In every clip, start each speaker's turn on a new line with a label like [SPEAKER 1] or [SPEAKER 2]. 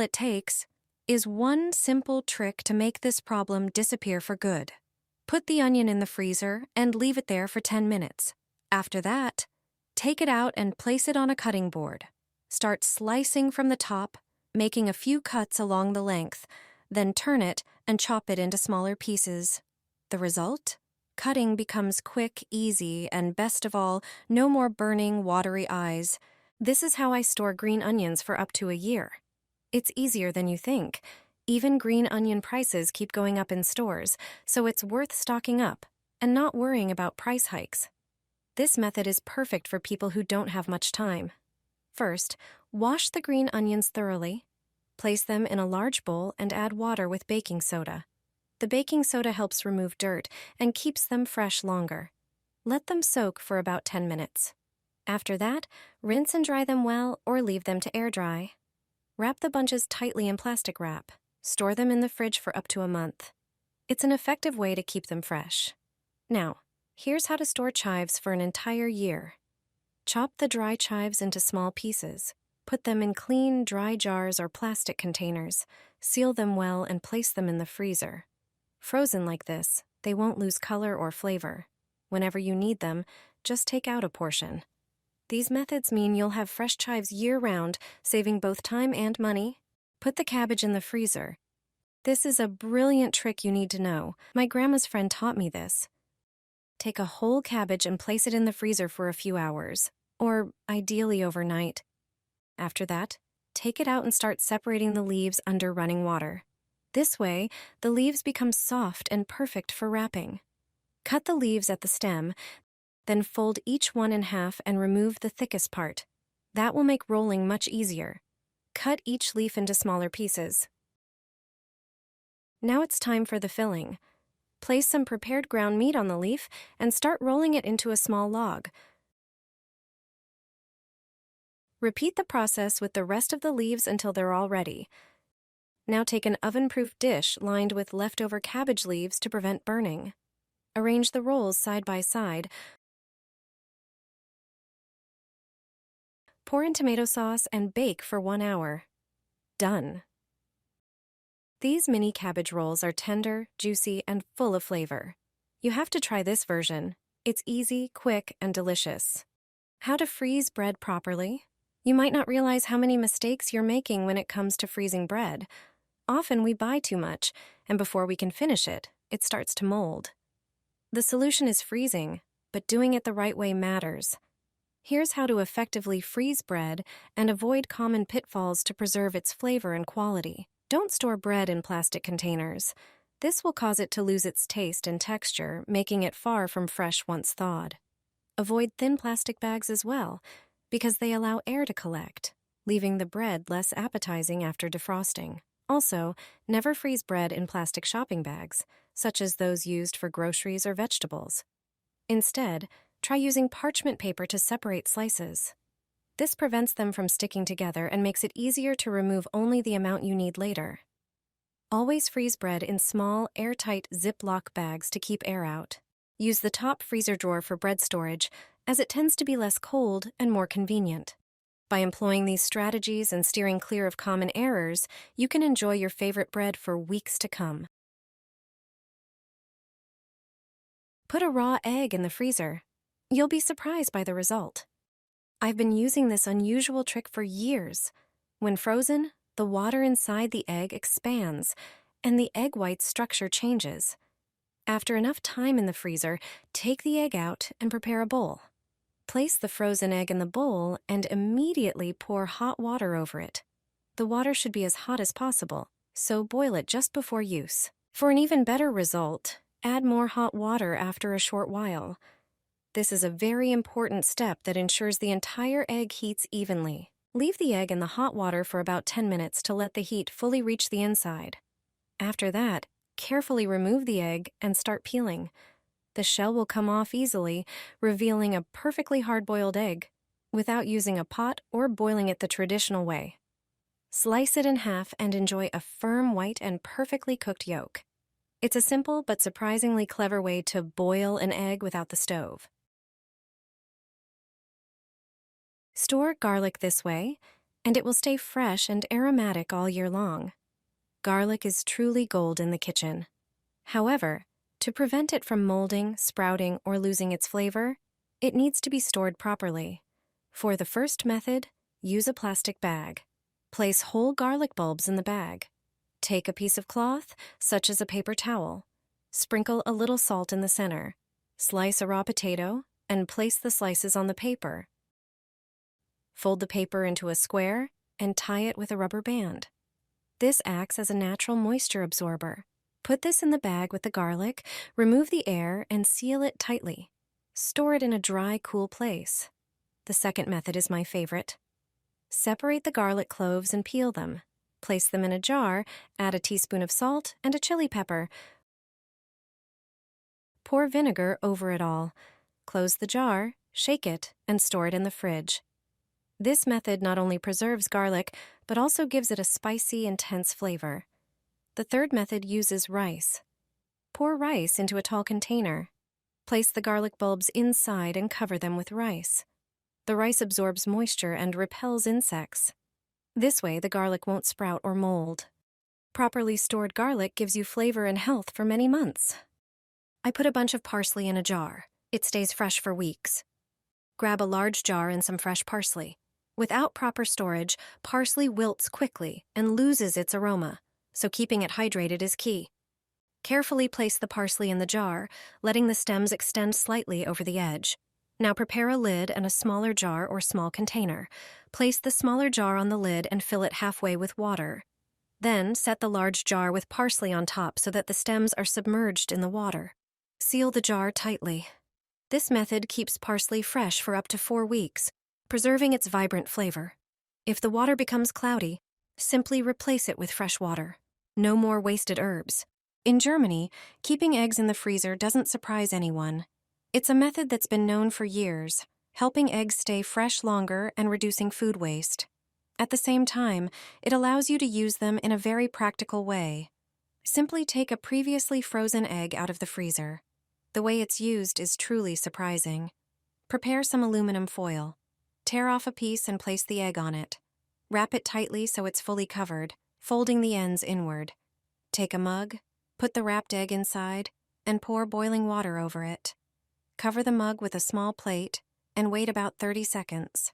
[SPEAKER 1] it takes is one simple trick to make this problem disappear for good. Put the onion in the freezer and leave it there for 10 minutes. After that, take it out and place it on a cutting board. Start slicing from the top, making a few cuts along the length, then turn it and chop it into smaller pieces. The result? Cutting becomes quick, easy, and best of all, no more burning, watery eyes. This is how I store green onions for up to a year. It's easier than you think. Even green onion prices keep going up in stores, so it's worth stocking up and not worrying about price hikes. This method is perfect for people who don't have much time. First, wash the green onions thoroughly. Place them in a large bowl and add water with baking soda. The baking soda helps remove dirt and keeps them fresh longer. Let them soak for about 10 minutes. After that, rinse and dry them well or leave them to air dry. Wrap the bunches tightly in plastic wrap. Store them in the fridge for up to a month. It's an effective way to keep them fresh. Now, here's how to store chives for an entire year. Chop the dry chives into small pieces. Put them in clean, dry jars or plastic containers. Seal them well and place them in the freezer. Frozen like this, they won't lose color or flavor. Whenever you need them, just take out a portion. These methods mean you'll have fresh chives year-round, saving both time and money. Put the cabbage in the freezer. This is a brilliant trick you need to know. My grandma's friend taught me this. Take a whole cabbage and place it in the freezer for a few hours, or ideally overnight. After that, take it out and start separating the leaves under running water. This way, the leaves become soft and perfect for wrapping. Cut the leaves at the stem, then fold each one in half and remove the thickest part. That will make rolling much easier. Cut each leaf into smaller pieces. Now it's time for the filling. Place some prepared ground meat on the leaf and start rolling it into a small log. Repeat the process with the rest of the leaves until they're all ready. Now take an oven-proof dish lined with leftover cabbage leaves to prevent burning. Arrange the rolls side by side. Pour in tomato sauce and bake for 1 hour. Done. These mini cabbage rolls are tender, juicy, and full of flavor. You have to try this version. It's easy, quick, and delicious. How to freeze bread properly? You might not realize how many mistakes you're making when it comes to freezing bread. Often we buy too much, and before we can finish it, it starts to mold. The solution is freezing, but doing it the right way matters. Here's how to effectively freeze bread and avoid common pitfalls to preserve its flavor and quality. Don't store bread in plastic containers. This will cause it to lose its taste and texture, making it far from fresh once thawed. Avoid thin plastic bags as well, because they allow air to collect, leaving the bread less appetizing after defrosting. Also, never freeze bread in plastic shopping bags, such as those used for groceries or vegetables. Instead, try using parchment paper to separate slices. This prevents them from sticking together and makes it easier to remove only the amount you need later. Always freeze bread in small, airtight Ziploc bags to keep air out. Use the top freezer drawer for bread storage, as it tends to be less cold and more convenient. By employing these strategies and steering clear of common errors, you can enjoy your favorite bread for weeks to come. Put a raw egg in the freezer. You'll be surprised by the result. I've been using this unusual trick for years. When frozen, the water inside the egg expands, and the egg white's structure changes. After enough time in the freezer, take the egg out and prepare a bowl. Place the frozen egg in the bowl and immediately pour hot water over it. The water should be as hot as possible, so boil it just before use. For an even better result, add more hot water after a short while. This is a very important step that ensures the entire egg heats evenly. Leave the egg in the hot water for about 10 minutes to let the heat fully reach the inside. After that, carefully remove the egg and start peeling. The shell will come off easily, revealing a perfectly hard-boiled egg, without using a pot or boiling it the traditional way. Slice it in half and enjoy a firm, white, and perfectly cooked yolk. It's a simple but surprisingly clever way to boil an egg without the stove. Store garlic this way. and it will stay fresh and aromatic all year long. Garlic is truly gold in the kitchen. However, to prevent it from molding, sprouting, or losing its flavor, it needs to be stored properly. For the first method, use a plastic bag. Place whole garlic bulbs in the bag. Take a piece of cloth, such as a paper towel. Sprinkle a little salt in the center. Slice a raw potato and place the slices on the paper. Fold the paper into a square and tie it with a rubber band. This acts as a natural moisture absorber. Put this in the bag with the garlic, remove the air, and seal it tightly. Store it in a dry, cool place. The second method is my favorite. Separate the garlic cloves and peel them. Place them in a jar, add a teaspoon of salt and a chili pepper. Pour vinegar over it all. Close the jar, shake it, and store it in the fridge. This method not only preserves garlic, but also gives it a spicy, intense flavor. The third method uses rice. Pour rice into a tall container. Place the garlic bulbs inside and cover them with rice. The rice absorbs moisture and repels insects. This way, the garlic won't sprout or mold. Properly stored garlic gives you flavor and health for many months. I put a bunch of parsley in a jar. It stays fresh for weeks. Grab a large jar and some fresh parsley. Without proper storage, parsley wilts quickly and loses its aroma, so keeping it hydrated is key. Carefully place the parsley in the jar, letting the stems extend slightly over the edge. Now prepare a lid and a smaller jar or small container. Place the smaller jar on the lid and fill it halfway with water. Then set the large jar with parsley on top so that the stems are submerged in the water. Seal the jar tightly. This method keeps parsley fresh for up to 4 weeks, preserving its vibrant flavor. If the water becomes cloudy, simply replace it with fresh water. No more wasted herbs. In Germany, keeping eggs in the freezer doesn't surprise anyone. It's a method that's been known for years, helping eggs stay fresh longer and reducing food waste. At the same time, it allows you to use them in a very practical way. Simply take a previously frozen egg out of the freezer. The way it's used is truly surprising. Prepare some aluminum foil. Tear off a piece and place the egg on it. Wrap it tightly so it's fully covered, folding the ends inward. Take a mug, put the wrapped egg inside, and pour boiling water over it. Cover the mug with a small plate and wait about 30 seconds.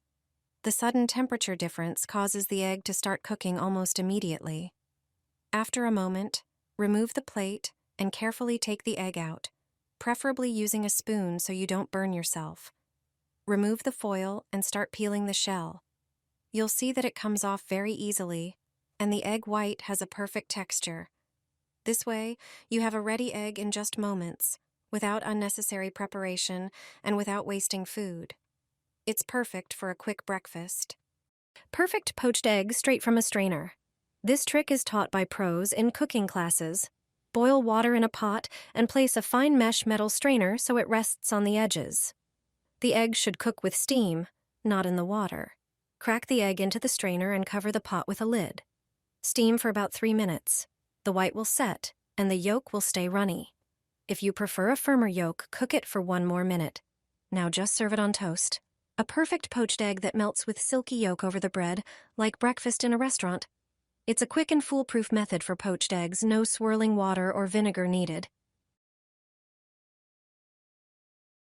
[SPEAKER 1] The sudden temperature difference causes the egg to start cooking almost immediately. After a moment, remove the plate and carefully take the egg out, preferably using a spoon so you don't burn yourself. Remove the foil and start peeling the shell. You'll see that it comes off very easily, and the egg white has a perfect texture. This way, you have a ready egg in just moments, without unnecessary preparation and without wasting food. It's perfect for a quick breakfast. Perfect poached egg straight from a strainer. This trick is taught by pros in cooking classes. Boil water in a pot and place a fine mesh metal strainer so it rests on the edges. The egg should cook with steam, not in the water. Crack the egg into the strainer and cover the pot with a lid. Steam for about 3 minutes. The white will set, and the yolk will stay runny. If you prefer a firmer yolk, cook it for 1 more minute. Now just serve it on toast. A perfect poached egg that melts with silky yolk over the bread, like breakfast in a restaurant. It's a quick and foolproof method for poached eggs, no swirling water or vinegar needed.